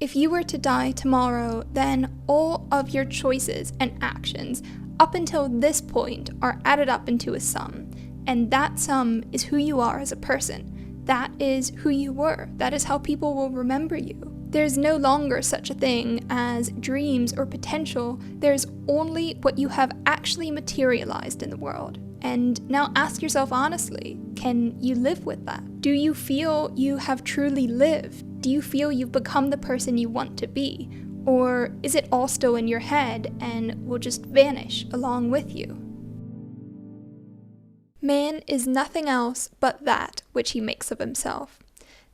If you were to die tomorrow, then all of your choices and actions up until this point are added up into a sum. And that sum is who you are as a person. That is who you were. That is how people will remember you. There's no longer such a thing as dreams or potential. There's only what you have actually materialized in the world. And now ask yourself honestly, can you live with that? Do you feel you have truly lived? Do you feel you've become the person you want to be? Or is it all still in your head and will just vanish along with you? Man is nothing else but that which he makes of himself.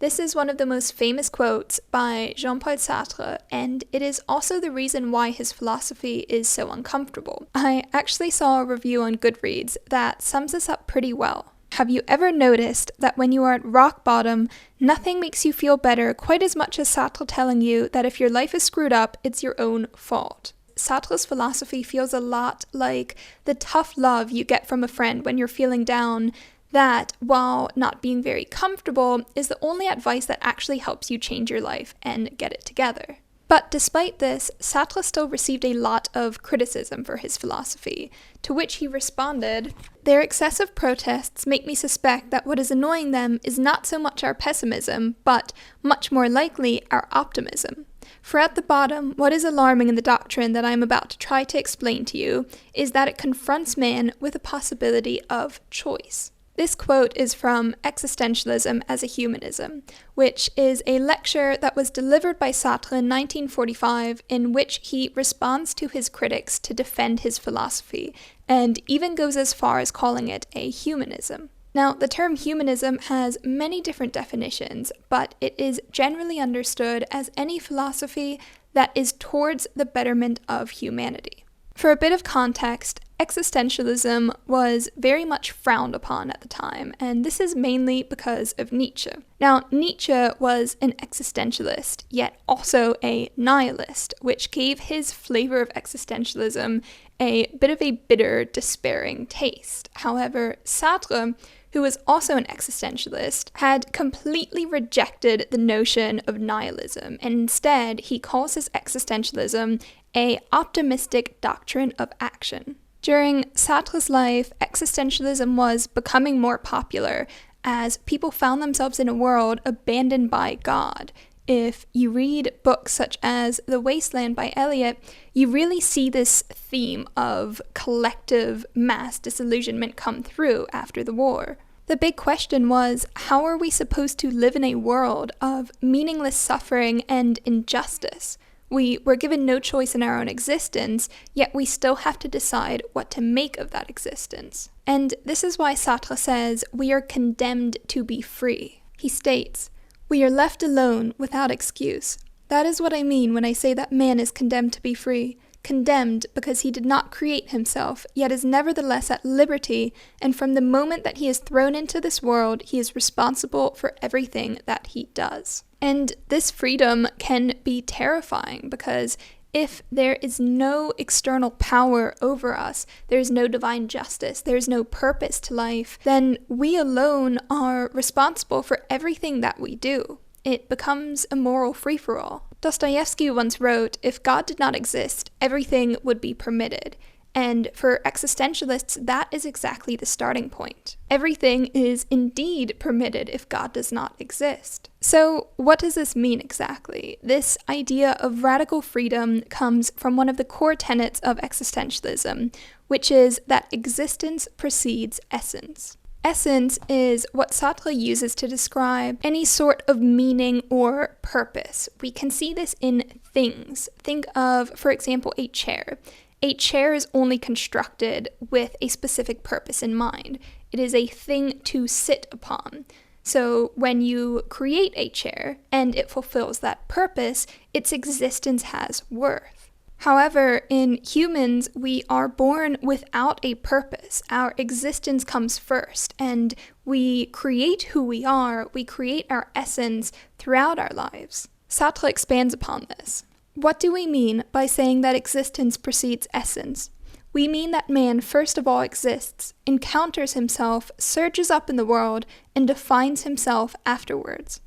This is one of the most famous quotes by Jean-Paul Sartre, and it is also the reason why his philosophy is so uncomfortable. I actually saw a review on Goodreads that sums this up pretty well. Have you ever noticed that when you are at rock bottom, nothing makes you feel better quite as much as Sartre telling you that if your life is screwed up, it's your own fault? Sartre's philosophy feels a lot like the tough love you get from a friend when you're feeling down, that, while not being very comfortable, is the only advice that actually helps you change your life and get it together. But despite this, Sartre still received a lot of criticism for his philosophy, to which he responded, "Their excessive protests make me suspect that what is annoying them is not so much our pessimism, but, much more likely, our optimism. For at the bottom, what is alarming in the doctrine that I am about to try to explain to you is that it confronts man with a possibility of choice." This quote is from Existentialism as a Humanism, which is a lecture that was delivered by Sartre in 1945, in which he responds to his critics to defend his philosophy, and even goes as far as calling it a humanism. Now, the term humanism has many different definitions, but it is generally understood as any philosophy that is towards the betterment of humanity. For a bit of context, existentialism was very much frowned upon at the time, and this is mainly because of Nietzsche. Now, Nietzsche was an existentialist, yet also a nihilist, which gave his flavor of existentialism a bit of a bitter, despairing taste. However, Sartre, who was also an existentialist, had completely rejected the notion of nihilism, and instead he calls his existentialism an optimistic doctrine of action. During Sartre's life, existentialism was becoming more popular as people found themselves in a world abandoned by God. If you read books such as The Wasteland by Eliot, you really see this theme of collective mass disillusionment come through after the war. The big question was, how are we supposed to live in a world of meaningless suffering and injustice? We were given no choice in our own existence, yet we still have to decide what to make of that existence. And this is why Sartre says we are condemned to be free. He states, "We are left alone without excuse. That is what I mean when I say that man is condemned to be free. Condemned because he did not create himself, yet is nevertheless at liberty, and from the moment that he is thrown into this world, he is responsible for everything that he does." And this freedom can be terrifying because if there is no external power over us, there is no divine justice, there is no purpose to life, then we alone are responsible for everything that we do. It becomes a moral free-for-all. Dostoevsky once wrote, "If God did not exist, everything would be permitted." And for existentialists, that is exactly the starting point. Everything is indeed permitted if God does not exist. So what does this mean exactly? This idea of radical freedom comes from one of the core tenets of existentialism, which is that existence precedes essence. Essence is what Sartre uses to describe any sort of meaning or purpose. We can see this in things. Think of, for example, a chair. A chair is only constructed with a specific purpose in mind. It is a thing to sit upon. So when you create a chair and it fulfills that purpose, its existence has worth. However, in humans, we are born without a purpose. Our existence comes first, and we create who we are, we create our essence throughout our lives. Sartre expands upon this. What do we mean by saying that existence precedes essence? We mean that man first of all exists, encounters himself, surges up in the world, and defines himself afterwards.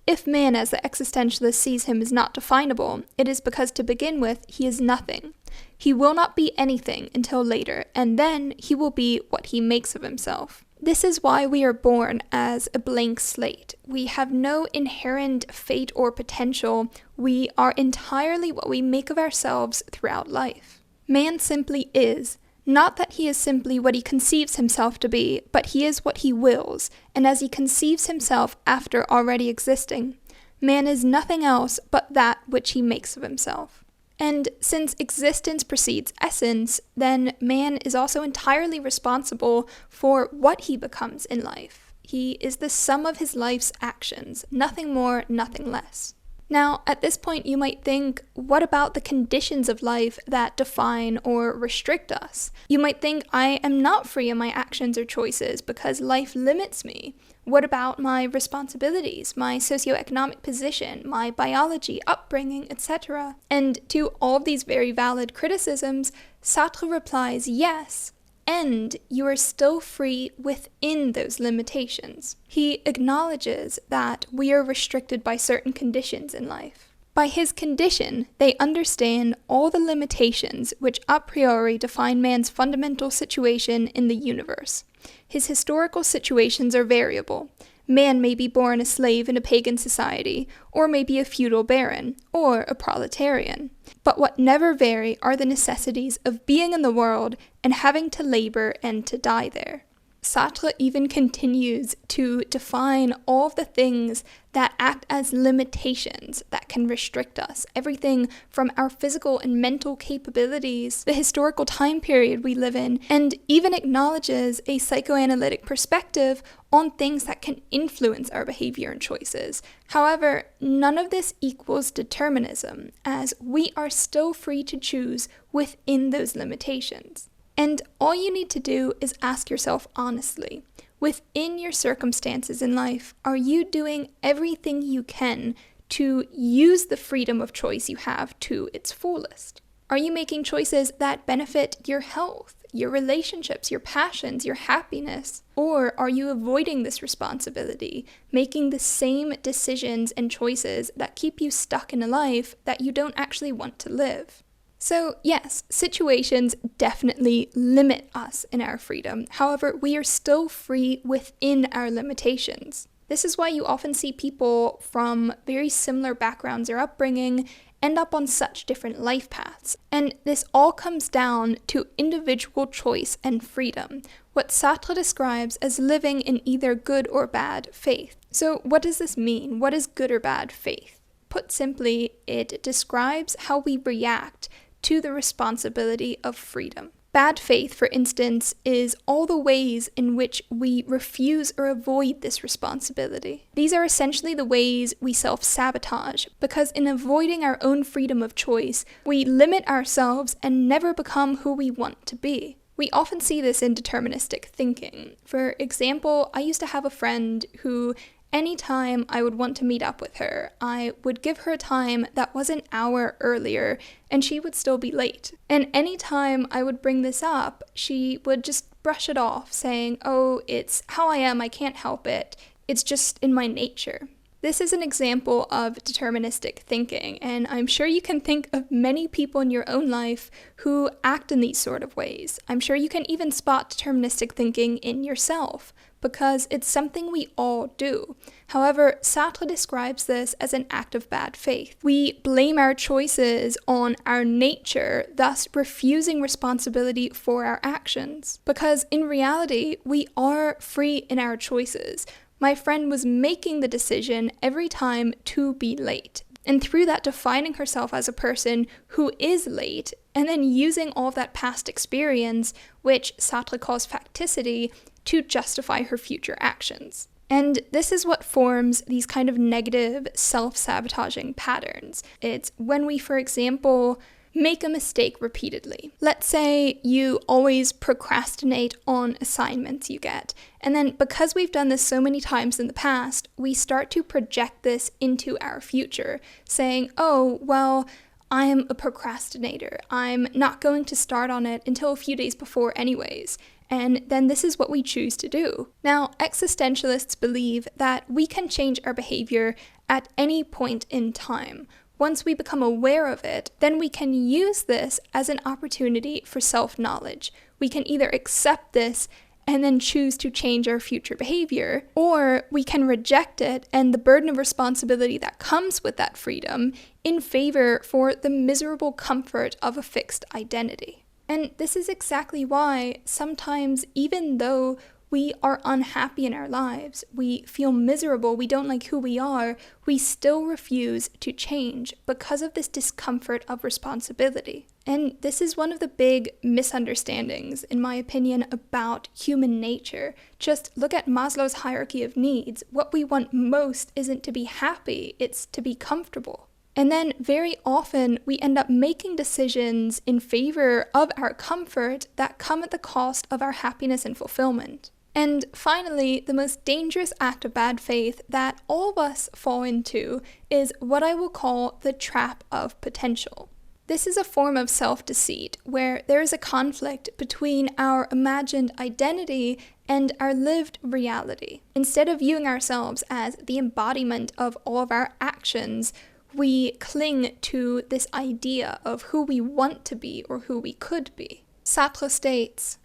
if man as the existentialist sees him as not definable, it is because to begin with, he is nothing. He will not be anything until later, and then he will be what he makes of himself. This is why we are born as a blank slate. We have no inherent fate or potential. We are entirely what we make of ourselves throughout life. Man simply is. Not that he is simply what he conceives himself to be, but he is what he wills, and as he conceives himself after already existing, man is nothing else but that which he makes of himself. And since existence precedes essence, then man is also entirely responsible for what he becomes in life. He is the sum of his life's actions, nothing more, nothing less. Now, at this point, you might think, what about the conditions of life that define or restrict us? You might think, I am not free in my actions or choices because life limits me. What about my responsibilities, my socioeconomic position, my biology, upbringing, etc.? And to all of these very valid criticisms, Sartre replies, yes, and you are still free within those limitations. He acknowledges that we are restricted by certain conditions in life. By his condition, they understand all the limitations which a priori define man's fundamental situation in the universe. His historical situations are variable. Man may be born a slave in a pagan society, or may be a feudal baron, or a proletarian. But what never vary are the necessities of being in the world and having to labor and to die there. Sartre even continues to define all of the things that act as limitations that can restrict us. Everything from our physical and mental capabilities, the historical time period we live in, and even acknowledges a psychoanalytic perspective on things that can influence our behavior and choices. However, none of this equals determinism, as we are still free to choose within those limitations. And all you need to do is ask yourself honestly, within your circumstances in life, are you doing everything you can to use the freedom of choice you have to its fullest? Are you making choices that benefit your health, your relationships, your passions, your happiness? Or are you avoiding this responsibility, making the same decisions and choices that keep you stuck in a life that you don't actually want to live? So yes, situations definitely limit us in our freedom. However, we are still free within our limitations. This is why you often see people from very similar backgrounds or upbringing end up on such different life paths. And this all comes down to individual choice and freedom, what Sartre describes as living in either good or bad faith. So what does this mean? What is good or bad faith? Put simply, it describes how we react to the responsibility of freedom. Bad faith, for instance, is all the ways in which we refuse or avoid this responsibility. These are essentially the ways we self-sabotage, because in avoiding our own freedom of choice, we limit ourselves and never become who we want to be. We often see this in deterministic thinking. For example, I used to have a friend who anytime I would want to meet up with her, I would give her a time that was an hour earlier, and she would still be late. And anytime I would bring this up, she would just brush it off, saying, "Oh, it's how I am, I can't help it. It's just in my nature." This is an example of deterministic thinking, and I'm sure you can think of many people in your own life who act in these sort of ways. I'm sure you can even spot deterministic thinking in yourself, because it's something we all do. However, Sartre describes this as an act of bad faith. We blame our choices on our nature, thus refusing responsibility for our actions. Because in reality, we are free in our choices. My friend was making the decision every time to be late, and through that defining herself as a person who is late, and then using all of that past experience, which Sartre calls facticity, to justify her future actions. And this is what forms these kind of negative self-sabotaging patterns. It's when we, for example, make a mistake repeatedly. Let's say you always procrastinate on assignments you get, and then because we've done this so many times in the past, we start to project this into our future, saying, "Oh, well, I'm a procrastinator. I'm not going to start on it until a few days before anyways." And then this is what we choose to do. Now, existentialists believe that we can change our behavior at any point in time. Once we become aware of it, then we can use this as an opportunity for self-knowledge. We can either accept this and then choose to change our future behavior, or we can reject it and the burden of responsibility that comes with that freedom in favor for the miserable comfort of a fixed identity. And this is exactly why sometimes, even though we are unhappy in our lives, we feel miserable, we don't like who we are, we still refuse to change because of this discomfort of responsibility. And this is one of the big misunderstandings, in my opinion, about human nature. Just look at Maslow's hierarchy of needs. What we want most isn't to be happy, it's to be comfortable. And then very often we end up making decisions in favor of our comfort that come at the cost of our happiness and fulfillment. And finally, the most dangerous act of bad faith that all of us fall into is what I will call the trap of potential. This is a form of self-deceit where there is a conflict between our imagined identity and our lived reality. Instead of viewing ourselves as the embodiment of all of our actions, we cling to this idea of who we want to be or who we could be. Sartre states,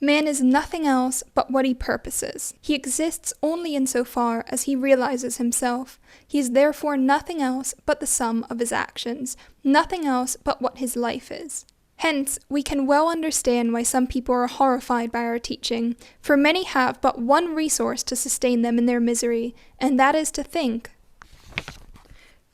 "Man is nothing else but what he purposes. He exists only insofar as he realizes himself. He is therefore nothing else but the sum of his actions, nothing else but what his life is." Hence, we can well understand why some people are horrified by our teaching, for many have but one resource to sustain them in their misery, and that is to think.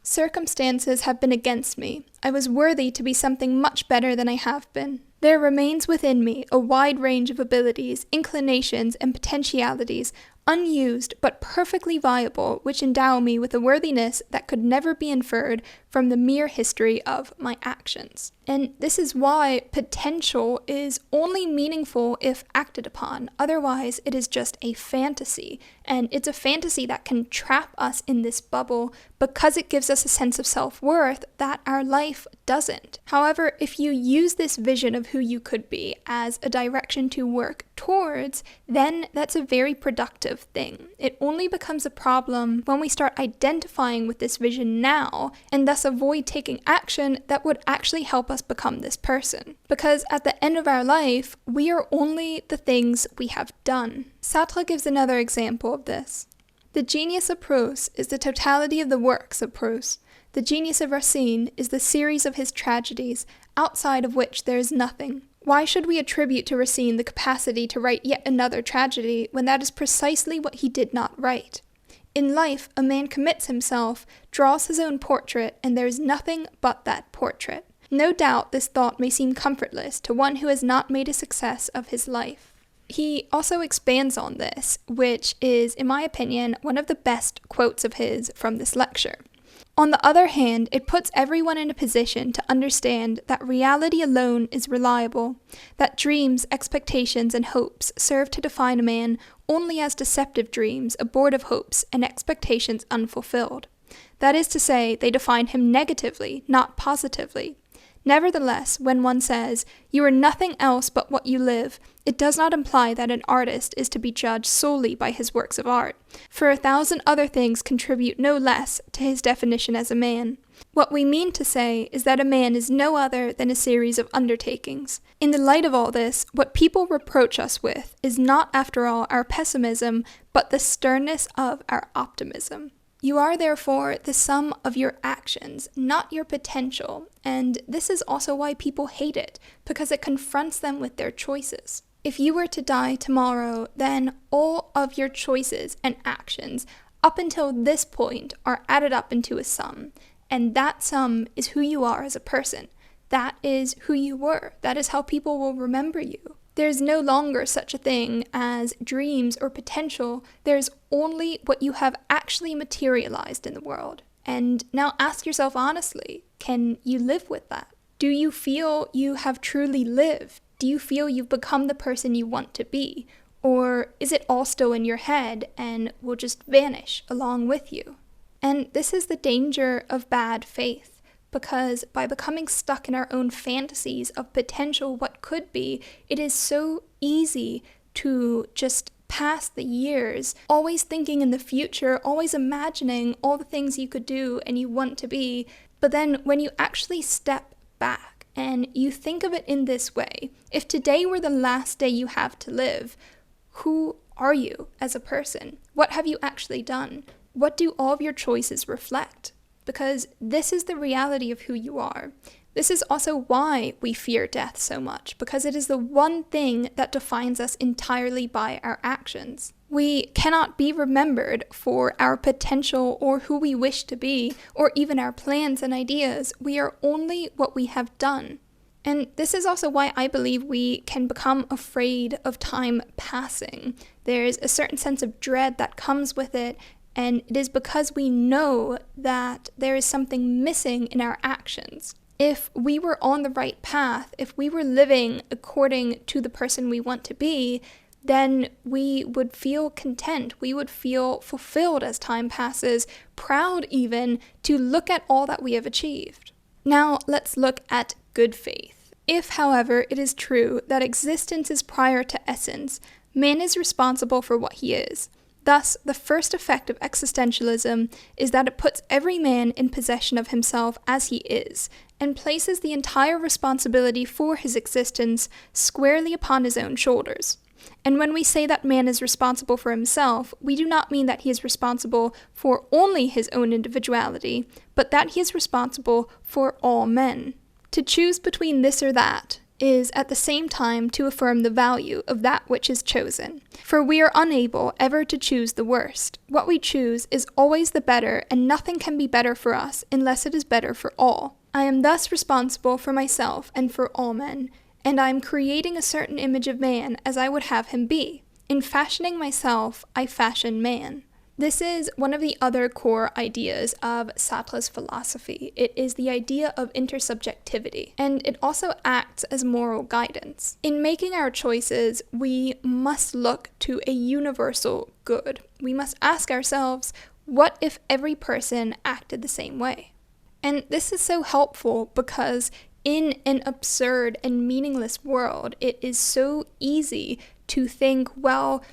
Circumstances have been against me. I was worthy to be something much better than I have been. There remains within me a wide range of abilities, inclinations, and potentialities, unused but perfectly viable, which endow me with a worthiness that could never be inferred from the mere history of my actions. And this is why potential is only meaningful if acted upon. Otherwise, it is just a fantasy. And it's a fantasy that can trap us in this bubble because it gives us a sense of self-worth that our life doesn't. However, if you use this vision of who you could be as a direction to work towards, then that's a very productive thing. It only becomes a problem when we start identifying with this vision now and thus avoid taking action that would actually help us become this person. Because at the end of our life, we are only the things we have done. Sartre gives another example of this. The genius of Proust is the totality of the works of Proust. The genius of Racine is the series of his tragedies, outside of which there is nothing. Why should we attribute to Racine the capacity to write yet another tragedy when that is precisely what he did not write? In life, a man commits himself, draws his own portrait, and there is nothing but that portrait. No doubt this thought may seem comfortless to one who has not made a success of his life. He also expands on this, which is, in my opinion, one of the best quotes of his from this lecture. On the other hand, it puts everyone in a position to understand that reality alone is reliable, that dreams, expectations, and hopes serve to define a man only as deceptive dreams, abortive hopes, and expectations unfulfilled. That is to say, they define him negatively, not positively. Nevertheless, when one says, "You are nothing else but what you live," it does not imply that an artist is to be judged solely by his works of art, for 1,000 other things contribute no less to his definition as a man. What we mean to say is that a man is no other than a series of undertakings. In the light of all this, what people reproach us with is not, after all, our pessimism, but the sternness of our optimism. You are therefore the sum of your actions, not your potential, and this is also why people hate it, because it confronts them with their choices. If you were to die tomorrow, then all of your choices and actions up until this point are added up into a sum, and that sum is who you are as a person. That is who you were. That is how people will remember you. There's no longer such a thing as dreams or potential. There's only what you have actually materialized in the world. And now ask yourself honestly, can you live with that? Do you feel you have truly lived? Do you feel you've become the person you want to be? Or is it all still in your head and will just vanish along with you? And this is the danger of bad faith. Because by becoming stuck in our own fantasies of potential what could be, it is so easy to just past the years, always thinking in the future, always imagining all the things you could do and you want to be. But then when you actually step back and you think of it in this way, if today were the last day you have to live, who are you as a person? What have you actually done? What do all of your choices reflect? Because this is the reality of who you are. This is also why we fear death so much, because it is the one thing that defines us entirely by our actions. We cannot be remembered for our potential or who we wish to be, or even our plans and ideas. We are only what we have done. And this is also why I believe we can become afraid of time passing. There's a certain sense of dread that comes with it, and it is because we know that there is something missing in our actions. If we were on the right path, if we were living according to the person we want to be, then we would feel content. We would feel fulfilled as time passes, proud even to look at all that we have achieved. Now let's look at good faith. If, however, it is true that existence is prior to essence, man is responsible for what he is. Thus, the first effect of existentialism is that it puts every man in possession of himself as he is, and places the entire responsibility for his existence squarely upon his own shoulders. And when we say that man is responsible for himself, we do not mean that he is responsible for only his own individuality, but that he is responsible for all men. To choose between this or that is at the same time to affirm the value of that which is chosen. For we are unable ever to choose the worst. What we choose is always the better, and nothing can be better for us unless it is better for all. I am thus responsible for myself and for all men, and I am creating a certain image of man as I would have him be. In fashioning myself, I fashion man. This is one of the other core ideas of Sartre's philosophy. It is the idea of intersubjectivity, and it also acts as moral guidance. In making our choices, we must look to a universal good. We must ask ourselves, what if every person acted the same way? And this is so helpful because in an absurd and meaningless world, it is so easy to think, well,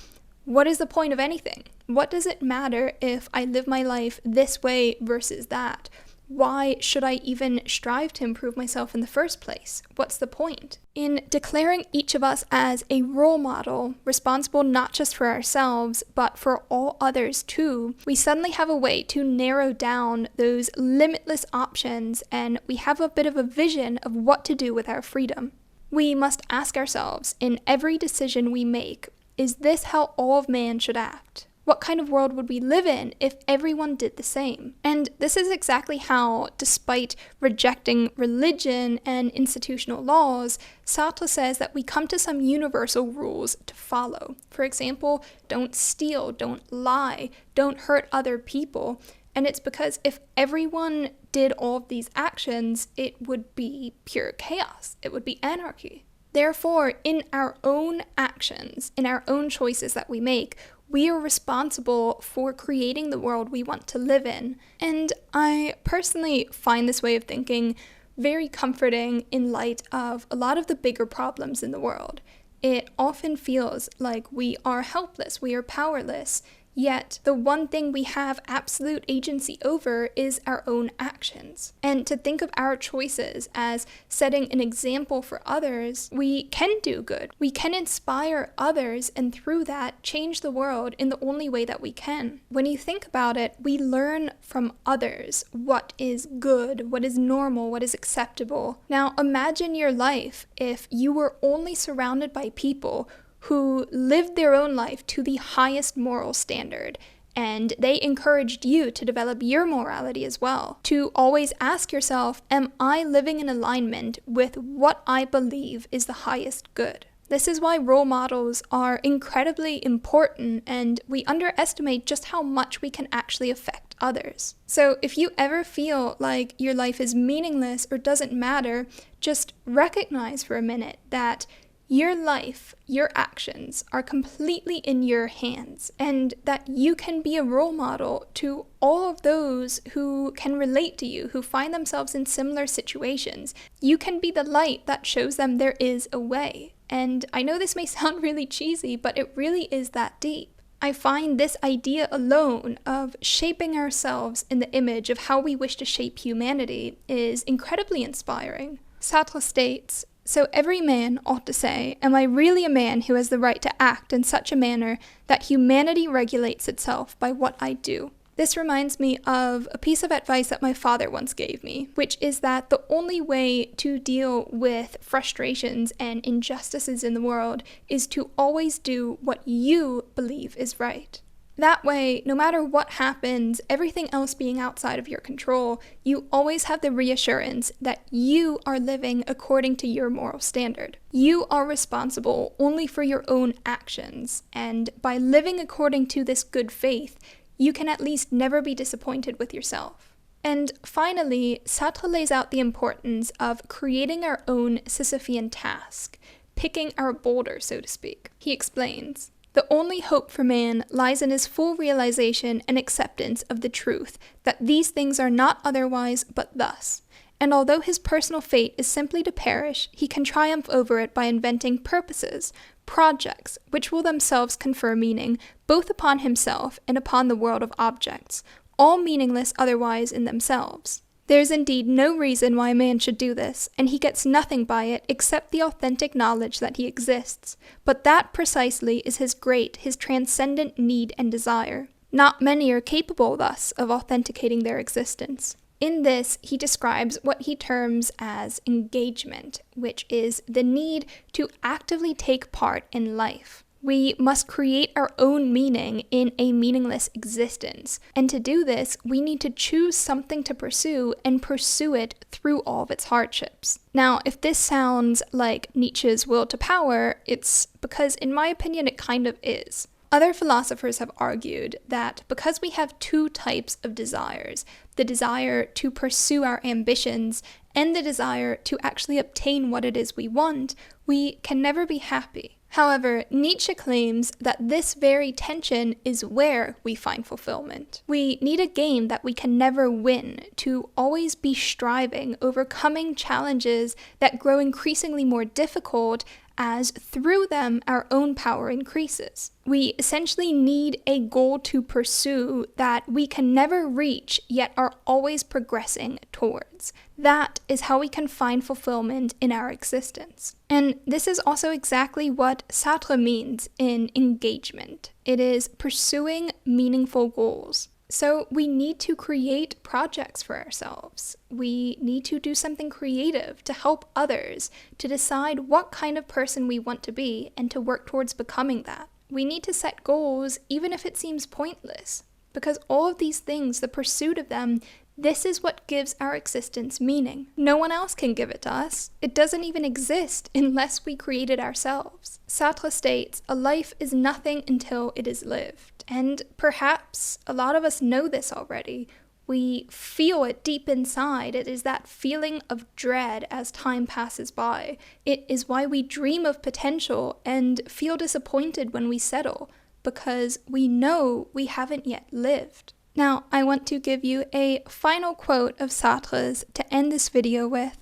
what is the point of anything? What does it matter if I live my life this way versus that? Why should I even strive to improve myself in the first place? What's the point? In declaring each of us as a role model, responsible not just for ourselves, but for all others too, we suddenly have a way to narrow down those limitless options, and we have a bit of a vision of what to do with our freedom. We must ask ourselves, in every decision we make, is this how all of man should act? What kind of world would we live in if everyone did the same? And this is exactly how, despite rejecting religion and institutional laws, Sartre says that we come to some universal rules to follow. For example, don't steal, don't lie, don't hurt other people. And it's because if everyone did all of these actions, it would be pure chaos. It would be anarchy. Therefore, in our own actions, in our own choices that we make, we are responsible for creating the world we want to live in. And I personally find this way of thinking very comforting in light of a lot of the bigger problems in the world. It often feels like we are helpless, we are powerless, yet the one thing we have absolute agency over is our own actions. And to think of our choices as setting an example for others, we can do good. We can inspire others, and through that, change the world in the only way that we can. When you think about it, we learn from others what is good, what is normal, what is acceptable. Now, imagine your life if you were only surrounded by people who lived their own life to the highest moral standard, and they encouraged you to develop your morality as well. To always ask yourself, am I living in alignment with what I believe is the highest good? This is why role models are incredibly important, and we underestimate just how much we can actually affect others. So if you ever feel like your life is meaningless or doesn't matter, just recognize for a minute that Your life, your actions are completely in your hands, and that you can be a role model to all of those who can relate to you, who find themselves in similar situations. You can be the light that shows them there is a way. And I know this may sound really cheesy, but it really is that deep. I find this idea alone of shaping ourselves in the image of how we wish to shape humanity is incredibly inspiring. Sartre states, "So every man ought to say, am I really a man who has the right to act in such a manner that humanity regulates itself by what I do?" This reminds me of a piece of advice that my father once gave me, which is that the only way to deal with frustrations and injustices in the world is to always do what you believe is right. That way, no matter what happens, everything else being outside of your control, you always have the reassurance that you are living according to your moral standard. You are responsible only for your own actions, and by living according to this good faith, you can at least never be disappointed with yourself. And finally, Sartre lays out the importance of creating our own Sisyphean task, picking our boulder, so to speak. He explains, "The only hope for man lies in his full realization and acceptance of the truth that these things are not otherwise but thus. And although his personal fate is simply to perish, he can triumph over it by inventing purposes, projects, which will themselves confer meaning both upon himself and upon the world of objects, all meaningless otherwise in themselves. There is indeed no reason why a man should do this, and he gets nothing by it except the authentic knowledge that he exists, but that precisely is his transcendent need and desire. Not many are capable thus of authenticating their existence." In this, he describes what he terms as engagement, which is the need to actively take part in life. We must create our own meaning in a meaningless existence. And to do this, we need to choose something to pursue and pursue it through all of its hardships. Now, if this sounds like Nietzsche's will to power, it's because, in my opinion, it kind of is. Other philosophers have argued that because we have two types of desires, the desire to pursue our ambitions and the desire to actually obtain what it is we want, we can never be happy. However, Nietzsche claims that this very tension is where we find fulfillment. We need a game that we can never win, to always be striving, overcoming challenges that grow increasingly more difficult as through them our own power increases. We essentially need a goal to pursue that we can never reach, yet are always progressing towards. That is how we can find fulfillment in our existence. And this is also exactly what Sartre means in engagement. It is pursuing meaningful goals. So we need to create projects for ourselves. We need to do something creative to help others, to decide what kind of person we want to be, and to work towards becoming that. We need to set goals even if it seems pointless, because all of these things, the pursuit of them, this is what gives our existence meaning. No one else can give it to us. It doesn't even exist unless we create it ourselves. Sartre states, "A life is nothing until it is lived." And perhaps a lot of us know this already. We feel it deep inside. It is that feeling of dread as time passes by. It is why we dream of potential and feel disappointed when we settle, because we know we haven't yet lived. Now, I want to give you a final quote of Sartre's to end this video with.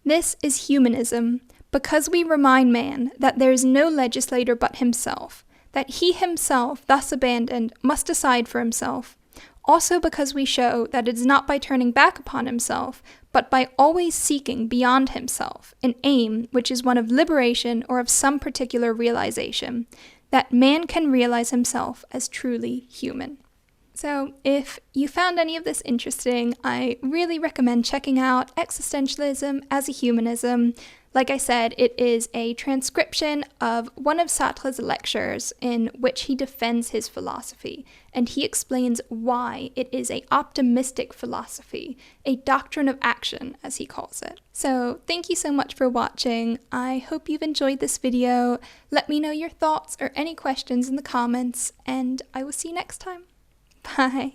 "This is humanism, because we remind man that there is no legislator but himself, that he himself, thus abandoned, must decide for himself. Also because we show that it is not by turning back upon himself, but by always seeking beyond himself, an aim which is one of liberation or of some particular realization, that man can realize himself as truly human." So if you found any of this interesting, I really recommend checking out Existentialism as a Humanism. Like I said, it is a transcription of one of Sartre's lectures in which he defends his philosophy, and he explains why it is an optimistic philosophy, a doctrine of action, as he calls it. So thank you so much for watching. I hope you've enjoyed this video. Let me know your thoughts or any questions in the comments, and I will see you next time. Bye.